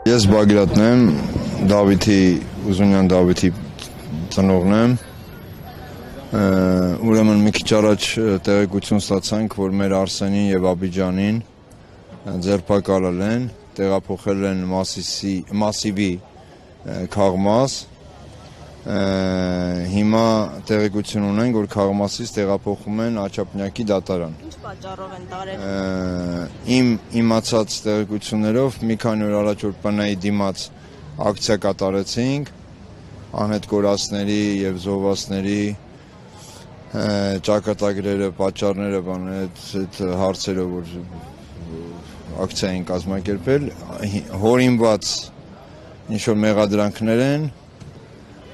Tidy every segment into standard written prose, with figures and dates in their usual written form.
Ես Բագրատն եմ, Ուզունյան Դավիթի ծնողն եմ, ուրեմն մի քիչ առաջ տեղեկություն ստացանք, որ մեր Արսենին եւ Աբիջանին ձերբակալել են, տեղափոխել են Մասիվի Քաղմաս, հիմա տեղեկություն ունենք, որ Քաղմասից տեղափոխում են Աչափնյակի դատարան։ Ինչ պատճառով են տարել։ Իմ իմացած տեղեկություններով մի քանի օր առաջ որ ՊՆ-ի դիմաց ակցիա կատարեցինք, անհետ կորածների եւ զոհվածների ճակատագրերը, պատճառները, այդ հարցերով որ ակցիա են կազմակերպել, հորինված ինչ-որ մեղադրանքներ են,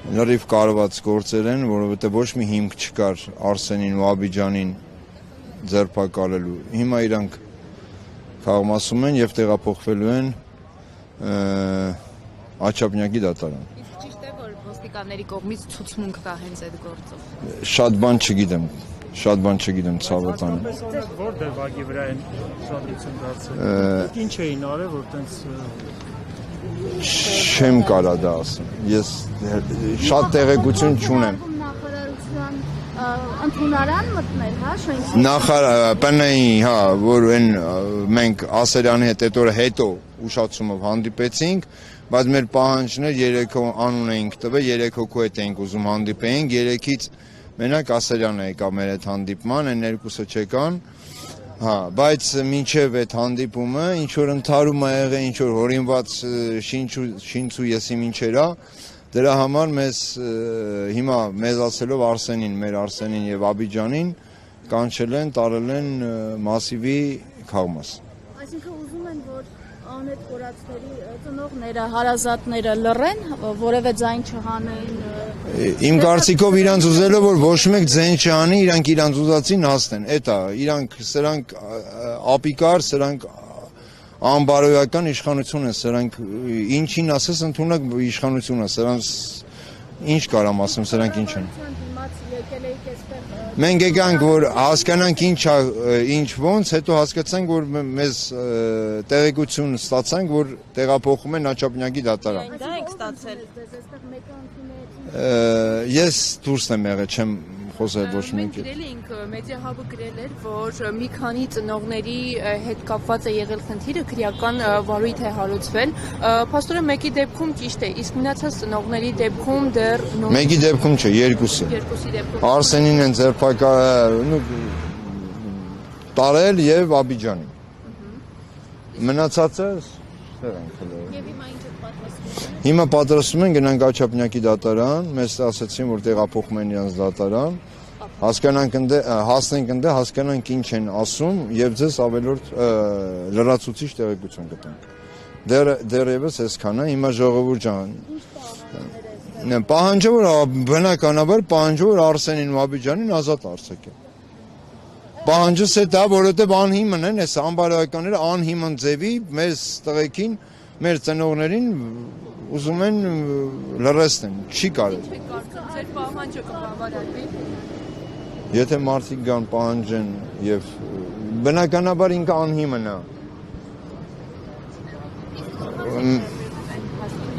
լրիվ կարված գործեր են, որովհետև ոչ մի հիմք չկար Արսենին ու Աբիջանին ձերբակալելու։ Հիմա իրանք Քաղմասում են եւ տեղափոխվելու են Աչափնյակի դատարան։ Իսկ ճիշտ է, որ ոստիկանների կողմից ցուցմունք կա հենց այդ գործով։ Շատ բան չգիտեմ ցավոթան։ Որ դեպքի վրա են շադրություն դարձել։ Ինչ էին արել, որ տենց Չեմ կարա դա ասեմ։ Ես շատ տեղեկություն չունեմ։ Նախարարության ընդունարան մտնել, հա, շենքի։ ՊՆ-ի, հա, որ այն մենք Ասերյանի հետ հետո ուշացումով հանդիպեցինք, բայց մեր պահանջներ 3 անուն էինք տվել, 3 հոգու հետ էինք ուզում հանդիպեինք, 3-ից մենակ Ասերյանը եկավ մեր հետ հանդիպման, այն երկուսը չեկան։ Հա, բայց մինչև այդ հանդիպումը ինչ որ ընթարում ա եղել, ինչ որ հորինված շինցու եսի ինչերա, դրա համար մեզ հիմա մեզ ասելով մեր Արսենին եւ Աբիջանին կանչել են, տարել են Մասիվի Քաղմաս։ Այսինքն ուզում են, որ անհետ կորածների ծնողները, հարազատները լռեն, որևէ ձայն չհանեն։ Իմ կարծիքով իրանց ուզելով որ ոչ մեկ ձայն չանի, իրանք իրանց ուզածին հասնեն։ Էտա, սրանք ապիկար, սրանք անբարոյական իշխանություն են, սրանք ինչին ասես ընդունակ իշխանություն է, սրանց ինչ կարամ ասեմ, սրանք ինչ են։ Մենք եկանք որ հասկանանք ինչ ոնց, հետո հասկացանք որ մեզ տեղեկություն ստացանք, որ տեղափոխում են Աչափնյակի դատարան։ Դա եք ստացել։ Ես դուրս եմ եղել, չեմ խոսել ոչ Մենք մեկի։ գրել էինք, մեդիահաբը գրել էր, որ մի քանի ծնողների հետ կապված է եղել խնդիրը, քրեական վարույթ է հարուցվել։ Փաստորեն մեկի դեպքում ճիշտ է, իսկ մնացած ծնողների դեպքում դեռ Մեկի դեպքում չէ, երկուսի դեպքում։ Արսենին են տարել եւ Աբիջանին։ Մնացածը Հիմա պատրաստում են գնանք Աչափնյակի դատարան, մեզ ասացին որ տեղափոխում են իրենց դատարան, հասնենք ընդ հասկանանք ինչ են ասում եւ ձեզ ավելորդ լրացուցիչ տեղեկություն կտանք։ Դեռևս այսքան է, հիմա ժողովուրդ ջան։ Պահանջը որ բնականաբար պահանջը որ Արսենին ու Աբիջանին ազատ արձակեն։ Պահանջս է դա, որովհետեւ անհիմն են, այս անբարոյականները անհիմն ձևի մեզ տղեկին, մեր ծնողներին ուզում են լրացնեն, չի կարելի։ Ձեր պահանջը կբավարարվի։ Եթե մարդիկ գան պահանջեն եւ բնականաբար ինքը անհիմն է։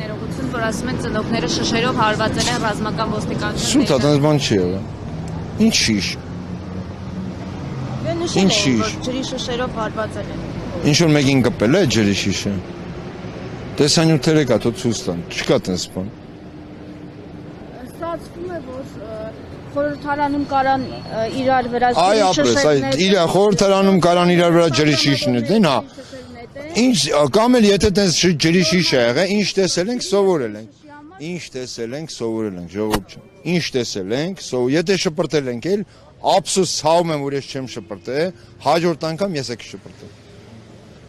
Ներողություն, որ ասում են ծնողները շշերով հարվածել են ռազմական ոստիկանության։ Սուտ այդպես բան չի եղել։ Ինչ շիշ։ Ինչ շիշ։ Ջրի շշերով հարվածել են։ Ինչ որ մեկին կպել է ջրի շիշը։ Տեսանյութերը կա, թող ցույց տան, չկա տես բան։ Ստացվում է, որ խորհրդարանում կարան իրար վրա Այ ապրես, իր խորհրդարանում կարան իրար վրա ջրի շիշն դեն, հա։ Ինչ կամ էլ եթե տես ջրի շիշ է եղել, ինչ տեսել ենք, սովորել ենք։ Ինչ տեսել ենք, սովորել ենք, ժողովուրդ ջան։ Ինչ տեսել ենք, եթե շպրտել ենք էլ, ափսոս ցավում եմ, որ ես չեմ շպրտել, հաջորդ անգամ ես եք շպրտել։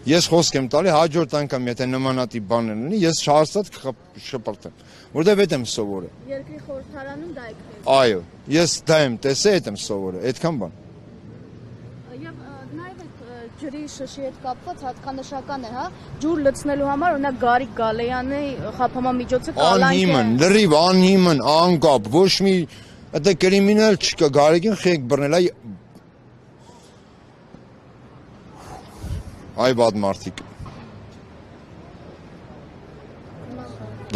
Ես խոսք եմ տալի հաջորդ անգամ եթե նմանատիպ բաներ լինի, ես հաստատ կշպրտեմ, որտեվ այդ եմ սովորել։ Երկրի խորհրդարանում դա եք տեսել։ Այո, ես դա եմ տեսել, այդ եմ սովորել, այդքան բան։ Եվ նաև ջրի շշի հետ կապված հատկանշական է, հա, ջուր լցնելու համար օրինակ Գարիկ Գալեյանի խափամմիջոցը կալանք է։ Անհիմն, լրիվ անհիմն, անկապ, ոչ մի այդ կրիմինալ չկա, Գարիկին խեք բռնել, այ բադ մարդիկ։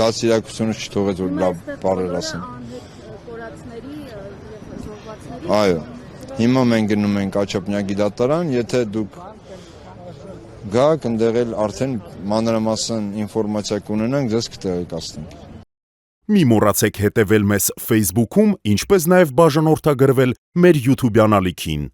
դասիրակությունը չթողեց որ լավ բառեր ասեն։ Այո։ Հիմա մենք գնում ենք Աչափնյակի դատարան, եթե դուք գաք, ընդեղ էլ արդեն մանրամասն ինֆորմացիա կունենանք, ձեզ կտեղեկացնենք։ Մի մոռացեք հետևել մեզ Facebook-ում, ինչպես նաև բաժանորդագրվել մեր YouTube-յան ալիքին։